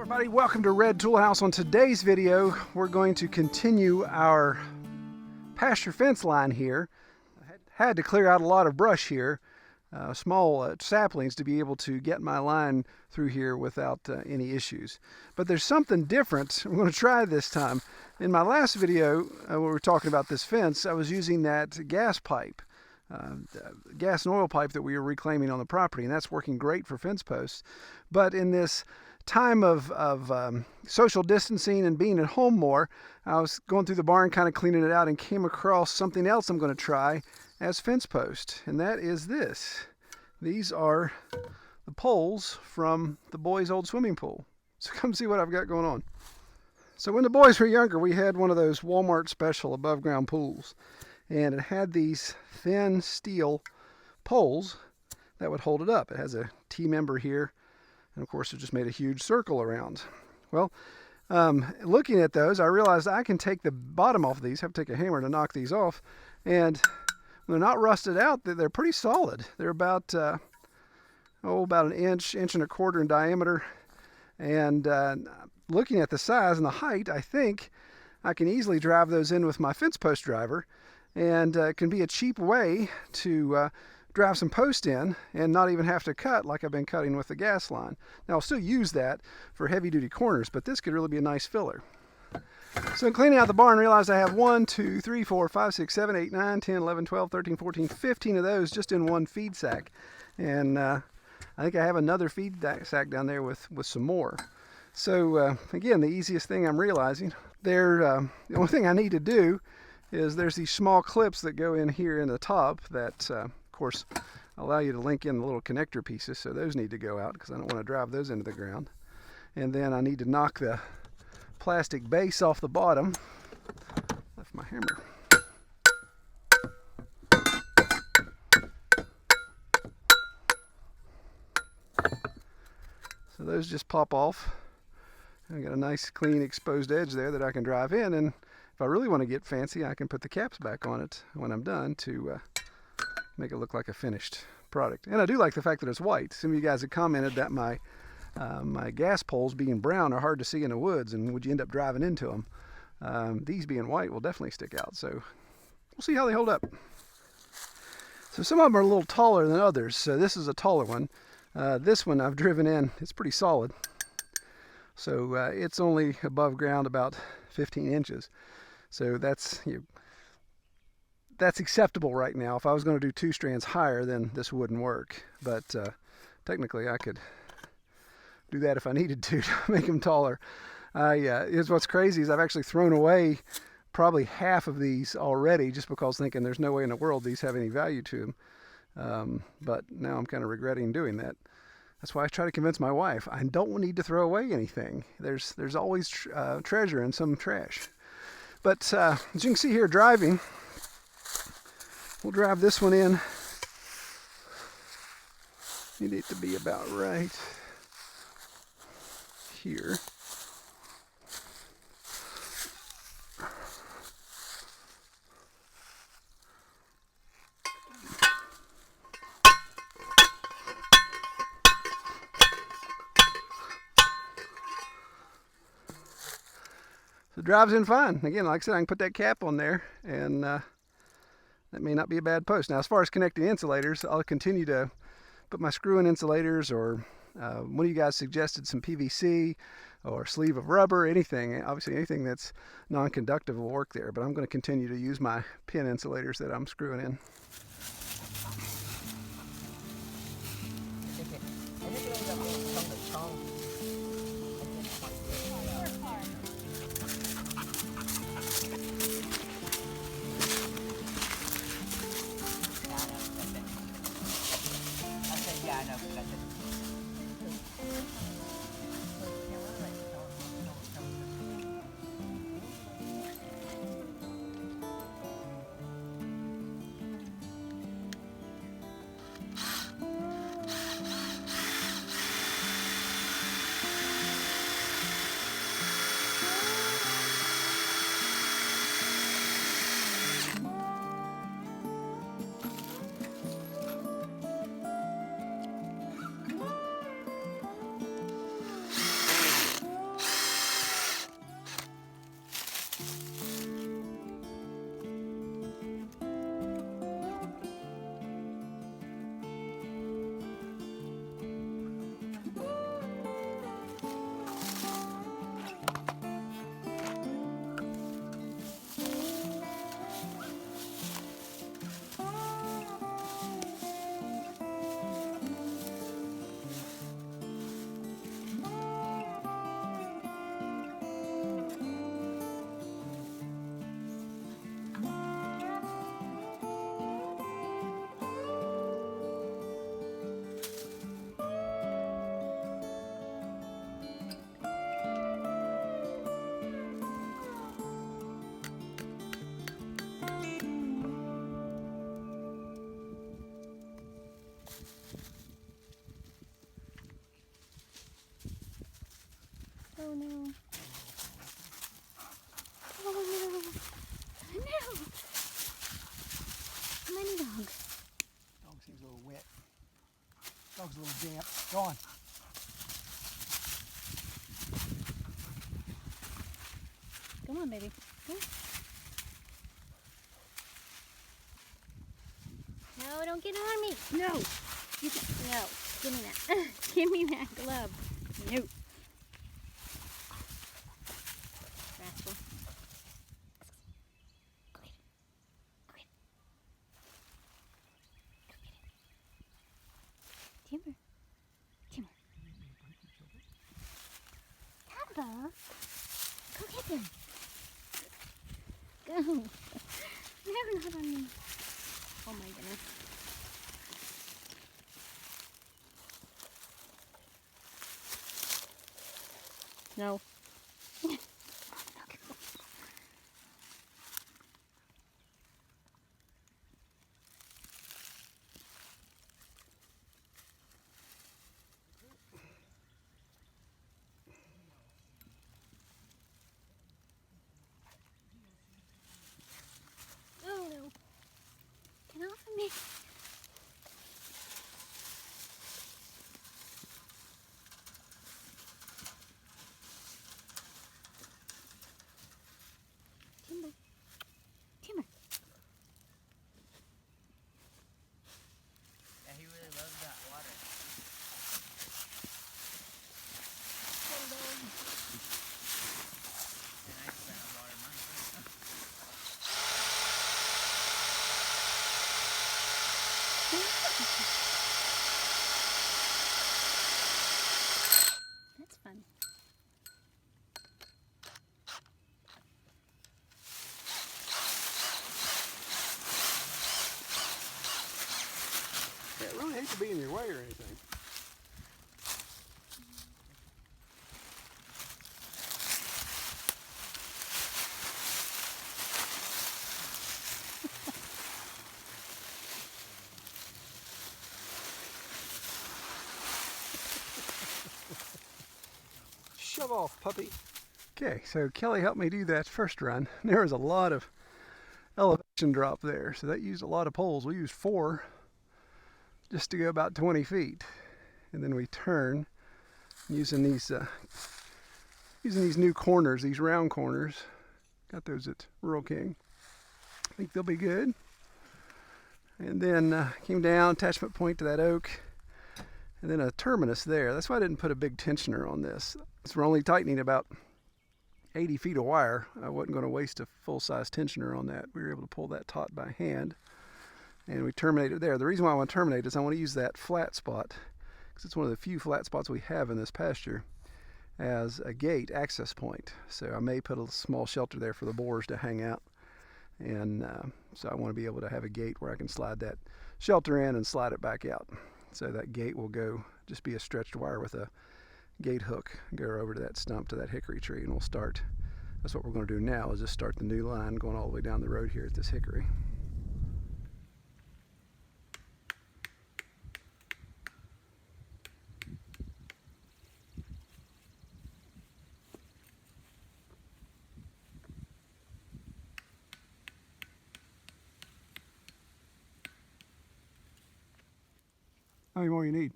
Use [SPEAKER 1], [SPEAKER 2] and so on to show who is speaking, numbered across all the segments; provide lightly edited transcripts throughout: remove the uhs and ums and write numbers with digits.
[SPEAKER 1] Everybody, welcome to Red Tool House. On today's video, we're going to continue our pasture fence line here. I had to clear out a lot of brush here, small saplings, to be able to get my line through here without any issues. But there's something different I'm going to try this time. In my last video, when we were talking about this fence, I was using that gas pipe. Gas and oil pipe that we were reclaiming on the property, and that's working great for fence posts. But in this time of social distancing and being at home more, I was going through the barn kind of cleaning it out and came across something else I'm going to try as fence post, and that is this. These are the poles from the boys' old swimming pool. So come see what I've got going on. So when the boys were younger, we had one of those Walmart special above ground pools, and it had these thin steel poles that would hold it up. It has a T-member here, and of course it just made a huge circle around. Well, looking at those, I realized I can take the bottom off of these, have to take a hammer to knock these off, and when they're not rusted out, they're pretty solid. They're about an inch and a quarter in diameter, and looking at the size and the height, I think I can easily drive those in with my fence post driver, and it can be a cheap way to drive some post in and not even have to cut like I've been cutting with the gas line. Now I'll still use that for heavy duty corners, but this could really be a nice filler. So in cleaning out the barn, I realized I have 1, 2, 3, 4, 5, 6, 7, 8, 9, 10, 11, 12, 13, 14, 15 of those just in one feed sack. And I think I have another feed sack down there with some more. So again, the easiest thing I'm realizing, the only thing I need to do is there's these small clips that go in here in the top that of course allow you to link in the little connector pieces, so those need to go out because I don't want to drive those into the ground. And then I need to knock the plastic base off the bottom. Left my hammer. So those just pop off. I got a nice clean exposed edge there that I can drive in, and if I really want to get fancy, I can put the caps back on it when I'm done to make it look like a finished product. And I do like the fact that it's white. Some of you guys have commented that my gas poles being brown are hard to see in the woods, and would you end up driving into them? These being white will definitely stick out, so we'll see how they hold up. So some of them are a little taller than others, so this is a taller one. This one I've driven in, it's pretty solid. So it's only above ground about 15 inches. So that's acceptable right now. If I was going to do 2 strands higher, then this wouldn't work. But technically I could do that if I needed to make them taller. Here's what's crazy is I've actually thrown away probably half of these already just because thinking there's no way in the world these have any value to them. But now I'm kind of regretting doing that. That's why I try to convince my wife I don't need to throw away anything. There's always treasure in some trash. But as you can see here driving, we'll drive this one in. Need it to be about right here. So it drives in fine. Again, like I said, I can put that cap on there, and that may not be a bad post. Now, as far as connecting insulators, I'll continue to put my screw-in insulators, or one of you guys suggested some PVC or sleeve of rubber, anything. Obviously, anything that's non-conductive will work there, but I'm going to continue to use my pin insulators that I'm screwing in.
[SPEAKER 2] Oh no. Oh no. No. Money dog.
[SPEAKER 1] Dog seems a little wet. Dog's a little damp. Go on.
[SPEAKER 2] Come on, baby. Go. No, don't get on me. No. You can, no. Give me that. Give me that glove. No. Rascal. Go get it. Go get it. Go get it. Timber. Timber. Timber. Go get them. Go. No, not on me. Oh my goodness. No. Oh no. Get off of me. Timber. Timber.
[SPEAKER 3] Yeah, he really loves that water. And I spent on water mine.
[SPEAKER 2] That's fun.
[SPEAKER 1] Yeah, I really hate to be in your way or anything. Shove off, puppy. Okay, so Kelly helped me do that first run. There was a lot of elevation drop there, so that used a lot of poles. We used 4 just to go about 20 feet. And then we turn using these new corners, these round corners. Got those at Rural King. I think they'll be good. And then came down, attachment point to that oak, and then a terminus there. That's why I didn't put a big tensioner on this. So we're only tightening about 80 feet of wire. I wasn't going to waste a full-size tensioner on that. We were able to pull that taut by hand, and we terminated there. The reason why I want to terminate is I want to use that flat spot, because it's one of the few flat spots we have in this pasture, as a gate access point. So I may put a small shelter there for the boars to hang out, and so I want to be able to have a gate where I can slide that shelter in and slide it back out. So that gate will go, just be a stretched wire with a gate hook, go over to that stump, to that hickory tree, and we'll start. That's what we're going to do now, is just start the new line going all the way down the road here at this hickory. How many more you need?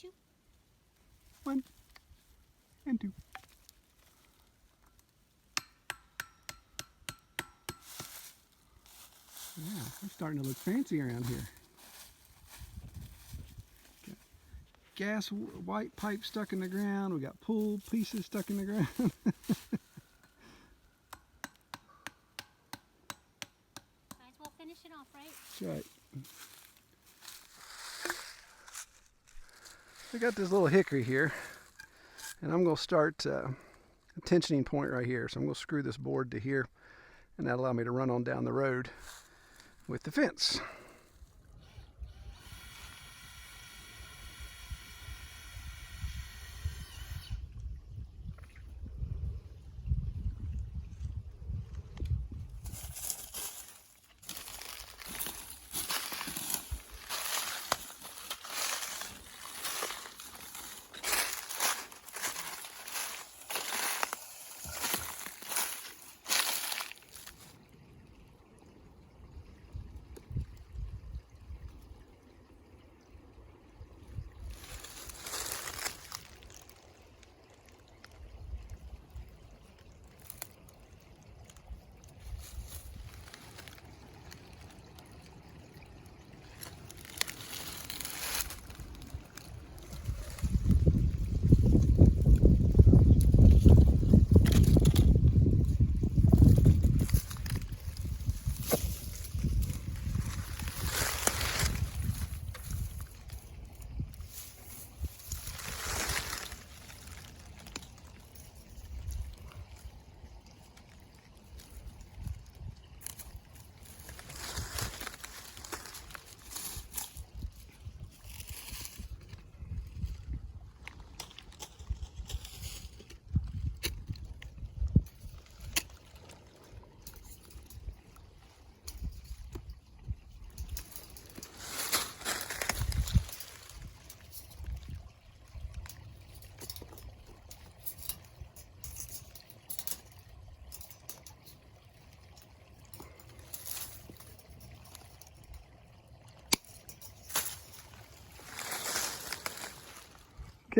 [SPEAKER 2] 2.
[SPEAKER 1] 1 and 2. Yeah, we're starting to look fancy around here. Got gas white pipe stuck in the ground. We got pull pieces stuck in the ground.
[SPEAKER 2] Might as well finish it off, right?
[SPEAKER 1] That's right. I got this little hickory here, and I'm going to start a tensioning point right here. So I'm going to screw this board to here, and that'll allow me to run on down the road with the fence.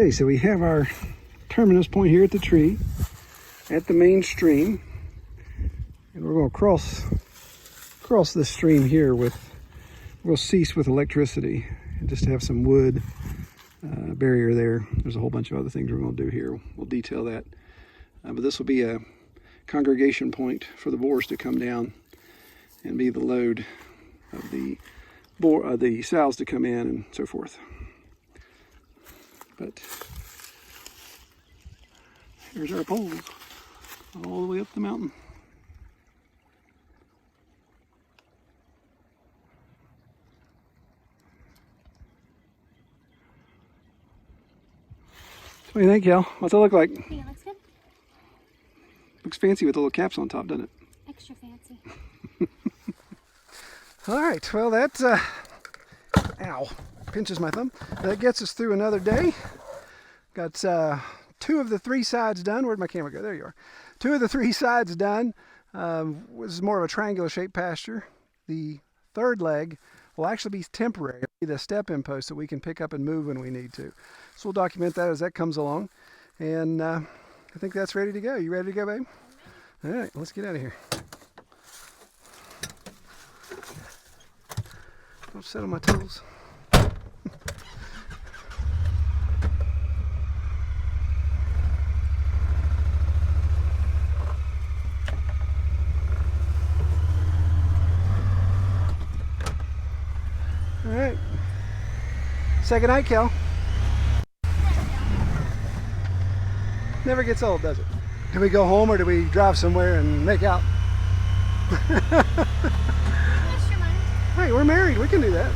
[SPEAKER 1] Okay, so we have our terminus point here at the tree, at the main stream. And we're going to cross this stream here we'll cease with electricity, just to have some wood barrier there. There's a whole bunch of other things we're going to do here. We'll detail that. But this will be a congregation point for the boars to come down and be the load of the sows to come in and so forth. But here's our poles all the way up the mountain. What do you think, Cal? What's it look like?
[SPEAKER 2] I think it looks good.
[SPEAKER 1] Looks fancy with the little caps on top, doesn't it?
[SPEAKER 2] Extra fancy.
[SPEAKER 1] All right, well that, ow, pinches my thumb. That gets us through another day. Got 2 of the 3 sides done. Where'd my camera go? There you are. 2 of the 3 sides done. Was more of a triangular shaped pasture. The 3rd leg will actually be temporary. It'll be the step-in post that we can pick up and move when we need to. So we'll document that as that comes along. And I think that's ready to go. You ready to go, babe? All right, let's get out of here. Don't sit on my toes. All right. Second night, Kel. Never gets old, does it? Do we go home or do we drive somewhere and make out?
[SPEAKER 2] Yes, your mind.
[SPEAKER 1] Hey, we're married. We can do that.